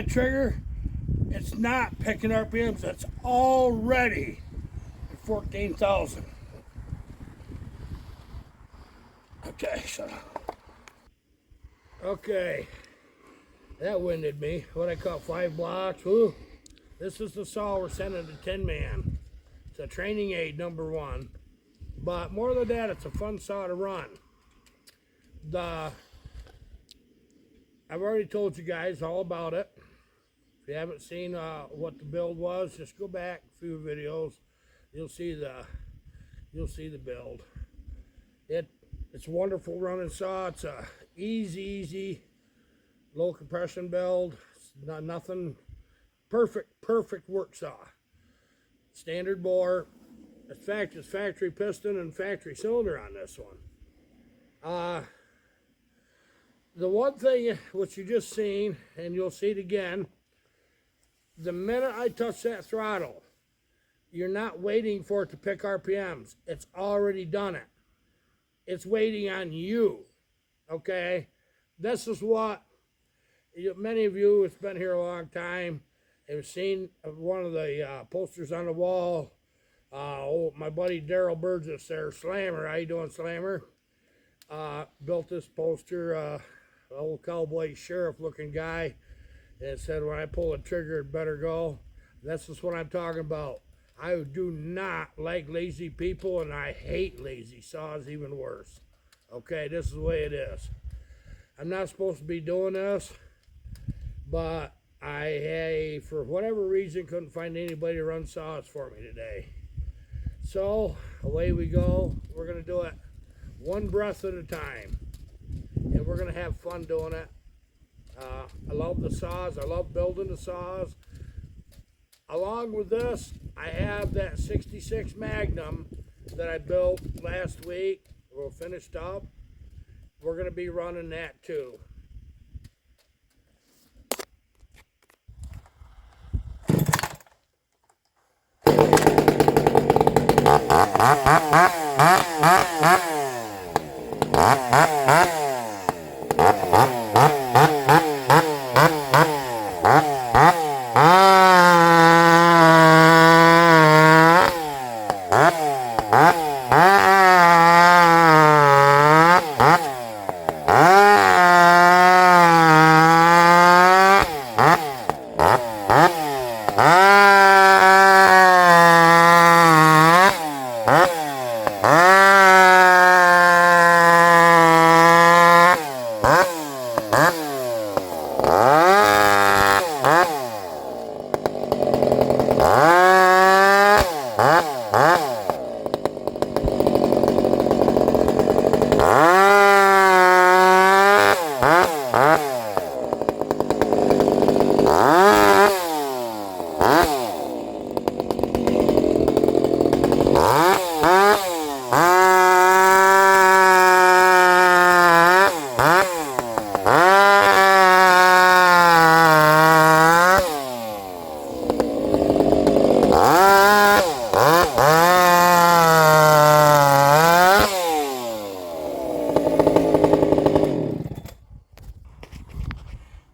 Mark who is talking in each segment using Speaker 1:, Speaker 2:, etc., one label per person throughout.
Speaker 1: that trigger, it's not picking RPMs. It's already at 14,000. Okay, shut up. Okay, that winded me. What I caught 5 blocks. Ooh, this is the saw we're sending to Tin Man. It's a training aid #1. But more than that, it's a fun saw to run. I've already told you guys all about it. If you haven't seen what the build was, just go back a few videos. You'll see the build. It's a wonderful running saw. It's a easy, low compression build. It's nothing perfect work saw. Standard bore. In fact, it's factory piston and factory cylinder on this one. The one thing which you just seen, and you'll see it again, the minute I touch that throttle, you're not waiting for it to pick RPMs. It's already done it. It's waiting on you, okay? This is what, many of you who've been here a long time have seen one of the posters on the wall. My buddy Daryl Burgess there, Slammer. How you doing, Slammer? Built this poster, old cowboy sheriff looking guy, and it said, when I pull the trigger, it better go. This is what I'm talking about. I do not like lazy people, and I hate lazy saws even worse. Okay, this is the way it is. I'm not supposed to be doing this, but I, for whatever reason, couldn't find anybody to run saws for me today. So, away we go. We're going to do it one breath at a time, and we're going to have fun doing it. I love the saws. I love building the saws. Along with this, I have that 66 Magnum that I built last week. We're finished up. We're going to be running that too.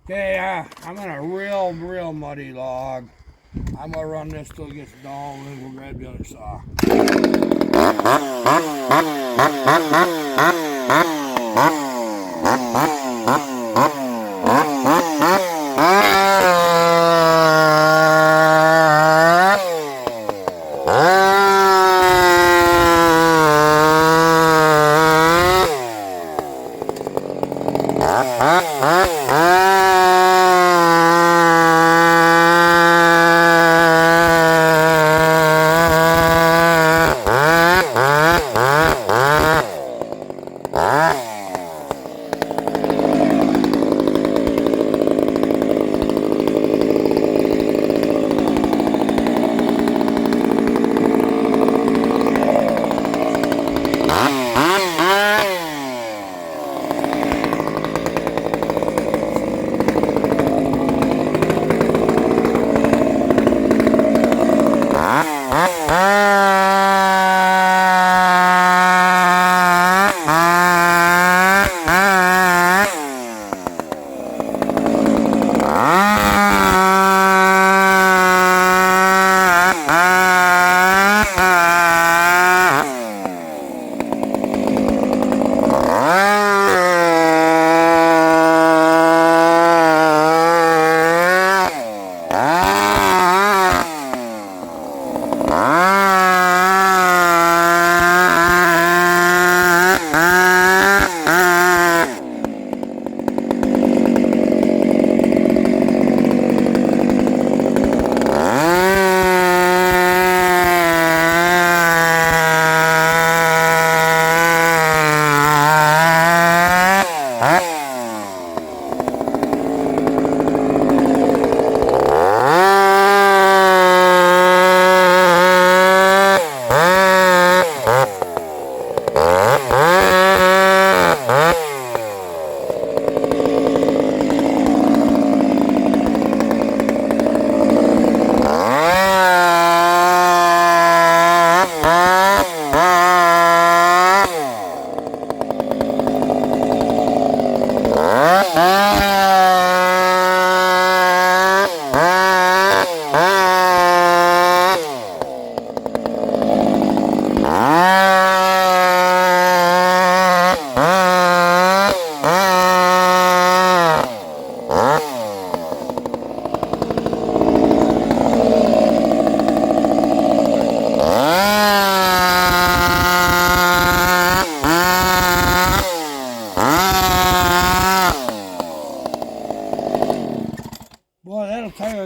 Speaker 1: Okay, I'm on a real muddy log. I'm gonna run this till it gets dull, and then we'll grab the other saw.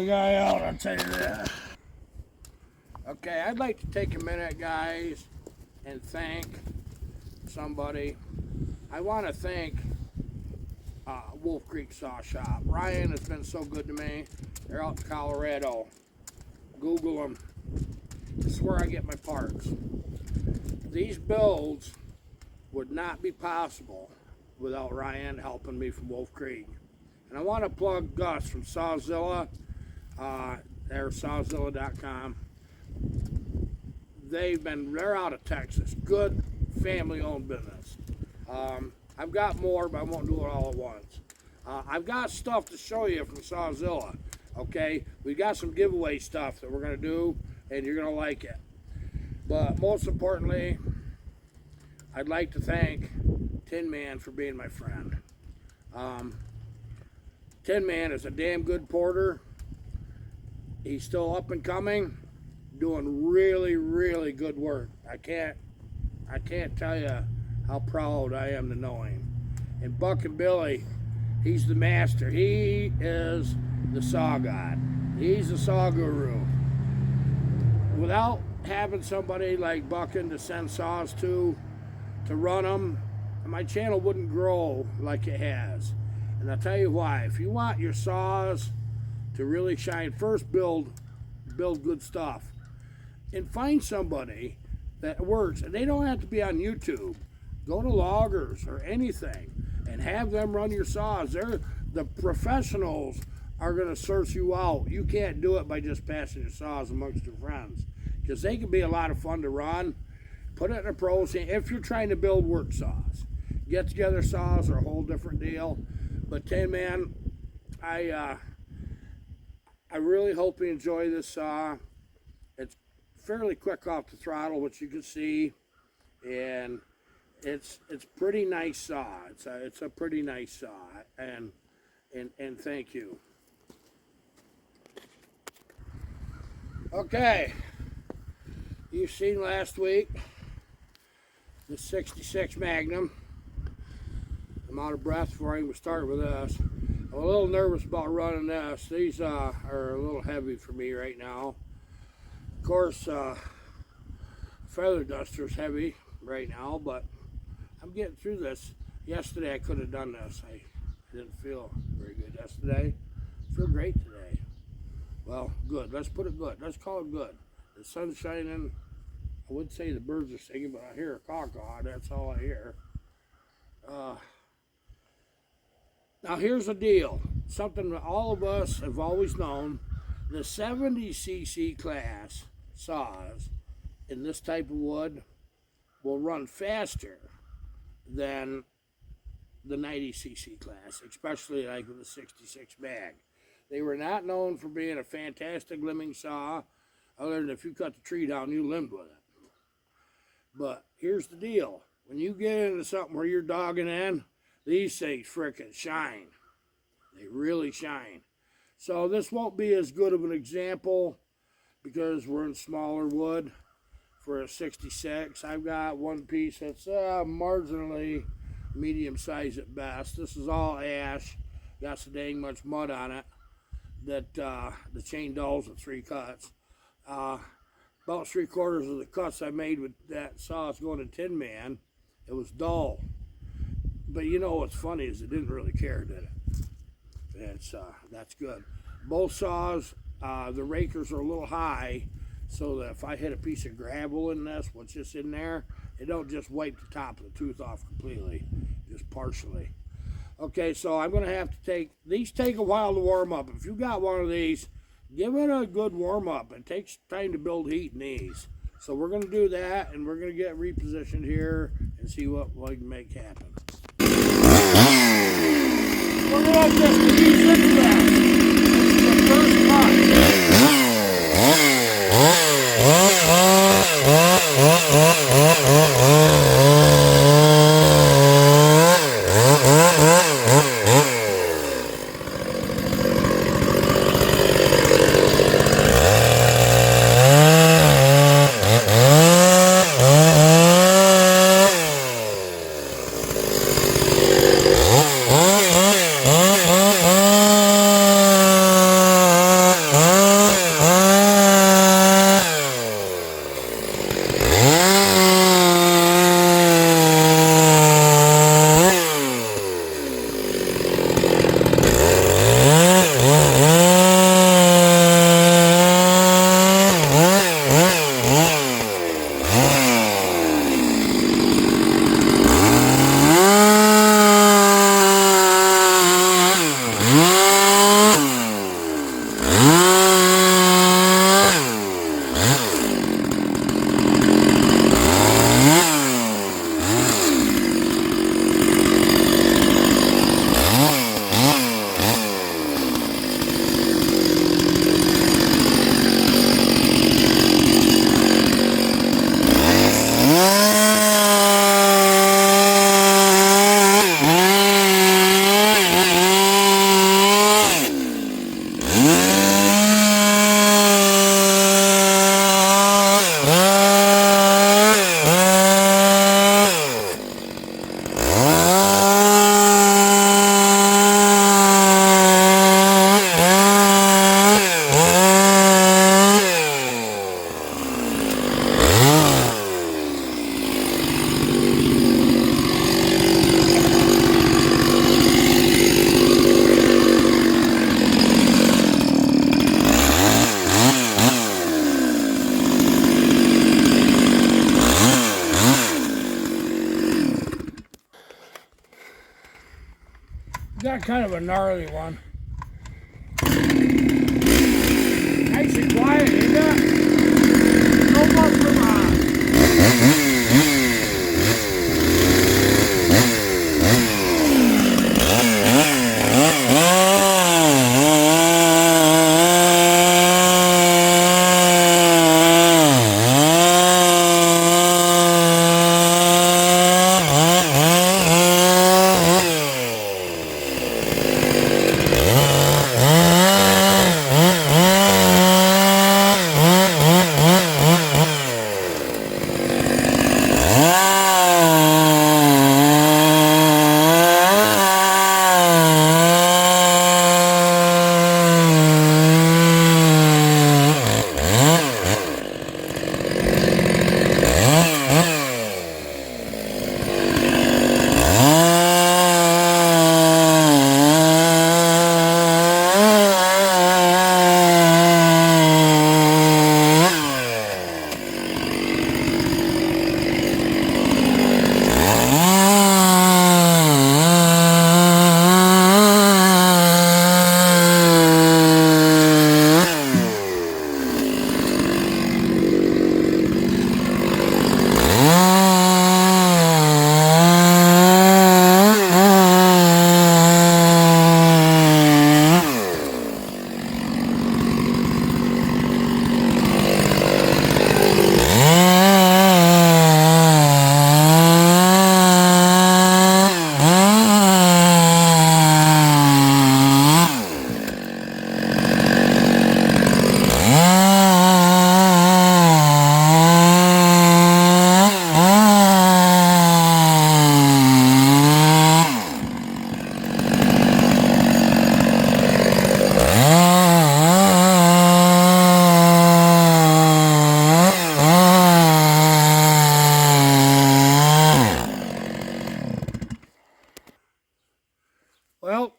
Speaker 1: guy out, I'll tell you that. Okay, I'd like to take a minute, guys, and thank somebody. I want to thank Wolf Creek Saw Shop. Ryan has been so good to me. They're out in Colorado. Google them. This is where I get my parts. These builds would not be possible without Ryan helping me from Wolf Creek. And I want to plug Gus from Sawzilla. They're sawzilla.com. They're out of Texas. Good family-owned business. I've got more, but I won't do it all at once. I've got stuff to show you from Sawzilla. Okay, we got some giveaway stuff that we're gonna do, and you're gonna like it. But most importantly, I'd like to thank Tin Man for being my friend. Tin Man is a damn good porter. He's still up and coming, doing really, really good work. I can't tell you how proud I am to know him. And Buck and Billy, he's the master. He is the saw god. He's the saw guru. Without having somebody like Buckin to send saws to run them, my channel wouldn't grow like it has. And I'll tell you why. If you want your saws to really shine, first build good stuff. And find somebody that works. And they don't have to be on YouTube. Go to Loggers or anything and have them run your saws. The professionals are going to search you out. You can't do it by just passing your saws amongst your friends, because they can be a lot of fun to run. Put it in a pros if you're trying to build work saws. Get together saws are a whole different deal. But Tin Man, I really hope you enjoy this saw. It's fairly quick off the throttle, which you can see, and it's pretty nice saw. It's a pretty nice saw, and thank you. Okay, you've seen last week the 66 Magnum. I'm out of breath before I even start with this. I'm a little nervous about running this. These are a little heavy for me right now. Of course, feather duster's heavy right now, but I'm getting through this. Yesterday I could have done this. I didn't feel very good yesterday. I feel great today. Well, good. Let's put it good. Let's call it good. The sun's shining. I would say the birds are singing, but I hear a caw-caw. That's all I hear. Now here's the deal. Something that all of us have always known. The 70cc class saws in this type of wood will run faster than the 90cc class, especially like with the 66 mag. They were not known for being a fantastic limbing saw, other than if you cut the tree down, you limbed with it. But here's the deal. When you get into something where you're dogging in, these things frickin' shine. They really shine. So this won't be as good of an example because we're in smaller wood for a 66. I've got one piece that's marginally medium size at best. This is all ash. Got so dang much mud on it that the chain dulls with 3 cuts. About 3/4 of the cuts I made with that saw is going to Tin Man. It was dull. But you know what's funny is it didn't really care, did it? That's good. Both saws, the rakers are a little high, so that if I hit a piece of gravel in this, what's just in there, it don't just wipe the top of the tooth off completely, just partially. Okay, so I'm gonna have to these take a while to warm up. If you got one of these, give it a good warm up. It takes time to build heat in these. So we're gonna do that, and we're gonna get repositioned here and see what we can make happen. Look at this, look at that. This is the first cut. got kind of a gnarly one. Nice and quiet, isn't it? No muffler on. Well,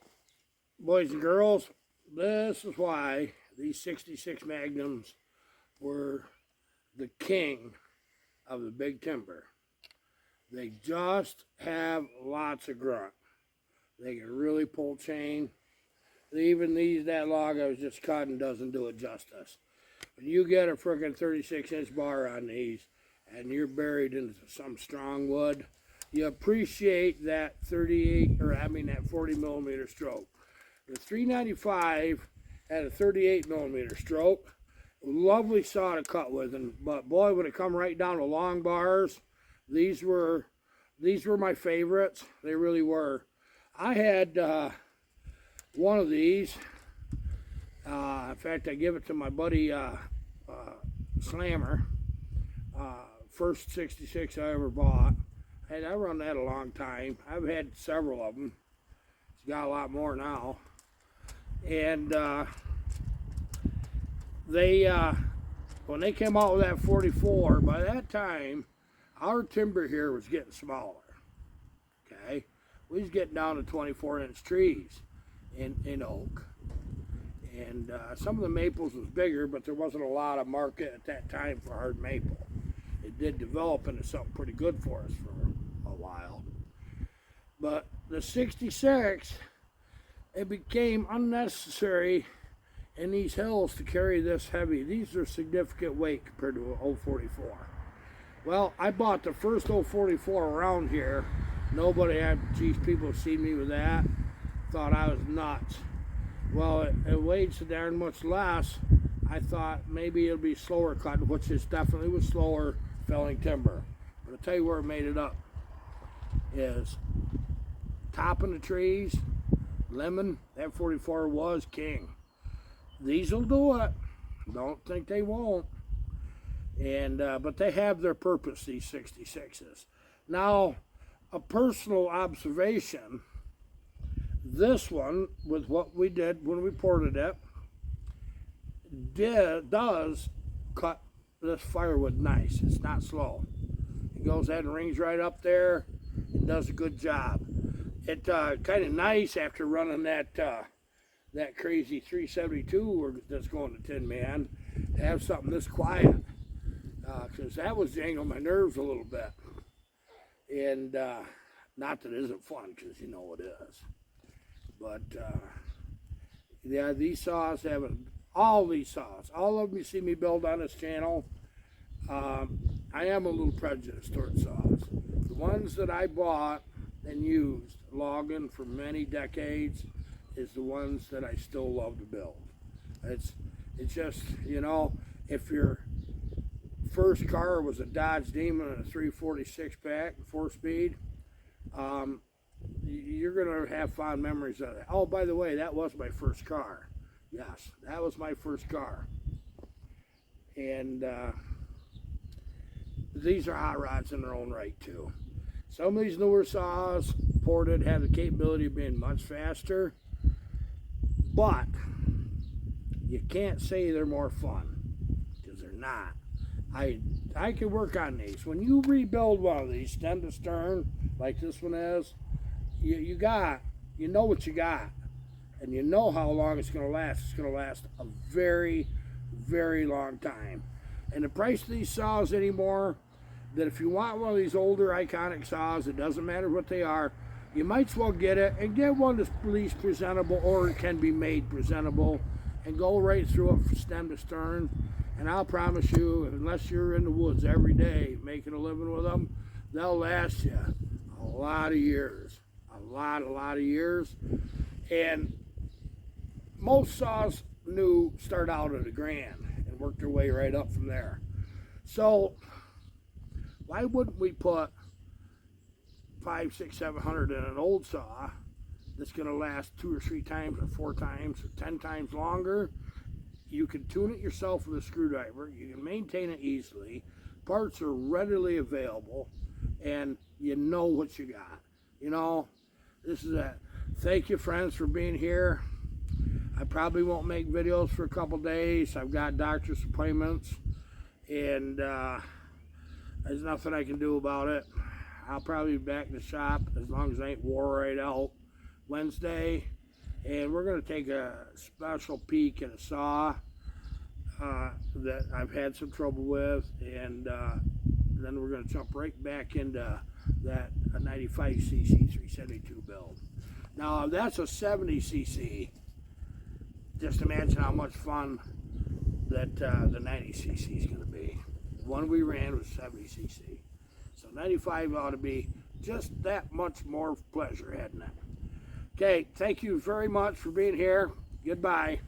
Speaker 1: boys and girls, this is why these 66 Magnums were the king of the big timber. They just have lots of grunt. They can really pull chain. Even that log I was just cutting doesn't do it justice. When you get a frickin' 36-inch bar on these and you're buried into some strong wood, you appreciate that that 40 millimeter stroke. The 395 had a 38 millimeter stroke. Lovely saw to cut with, but boy, when it come right down to long bars, these were my favorites. They really were. I had one of these. In fact, I give it to my buddy Slammer. First 66 I ever bought. And I run that a long time. I've had several of them. It's got a lot more now. And when they came out with that 44, by that time, our timber here was getting smaller. Okay? We was getting down to 24-inch trees in oak. And some of the maples was bigger, but there wasn't a lot of market at that time for hard maple. It did develop into something pretty good for us for a while. But the 66, it became unnecessary in these hills to carry this heavy. These are significant weight compared to an 044. Well, I bought the first 044 around here. Nobody had, people see me with that, thought I was nuts. Well, it weighed so darn much less, I thought maybe it'll be slower cut, which is definitely was slower felling timber. But I'll tell you where it made it up is topping the trees, lemon, that 44 was king. These will do it. Don't think they won't. And but they have their purpose, these 66s. Now, a personal observation, this one, with what we did when we ported it, does cut this firewood nice. It's not slow. It goes ahead and rings right up there. It does a good job. It kind of nice after running that crazy 372 that's going to Tin Man to have something this quiet, because that was jangling my nerves a little bit. And not that it isn't fun, because you know it is. But yeah, these saws have all these saws, all of them you see me build on this channel. I am a little prejudiced towards saws. The ones that I bought and used logging for many decades is the ones that I still love to build. It's just, you know, if your first car was a Dodge Demon and a 346 pack, 4-speed, you're going to have fond memories of it. Oh, by the way, that was my first car. Yes, that was my first car. And these are hot rods in their own right, too. Some of these newer saws, ported, have the capability of being much faster, but you can't say they're more fun, because they're not. I can work on these. When you rebuild one of these, stem to stern, like this one is, you know what you got, and you know how long it's going to last. It's going to last a very, very long time. And the price of these saws anymore, that if you want one of these older iconic saws, it doesn't matter what they are, you might as well get it and get one that's at least presentable, or it can be made presentable, and go right through it from stem to stern. And I'll promise you, unless you're in the woods every day making a living with them, they'll last you a lot of years. A lot of years. And most saws new start out at $1,000 and work their way right up from there. So why wouldn't we put 500, 600, 700 in an old saw that's going to last 2 or 3 times or 4 times or 10 times longer? You can tune it yourself with a screwdriver. You can maintain it easily. Parts are readily available, and you know what you got. You know, this is it. Thank you, friends, for being here. I probably won't make videos for a couple days. I've got doctor's appointments, and there's nothing I can do about it. I'll probably be back in the shop as long as I ain't wore right out Wednesday. And we're going to take a special peek at a saw that I've had some trouble with, and then we're going to jump right back into that 95cc 372 build. Now, if that's a 70cc, just imagine how much fun that the 90cc is going to be. The one we ran was 70cc. So 95 ought to be just that much more pleasure, hadn't it? Okay, thank you very much for being here. Goodbye.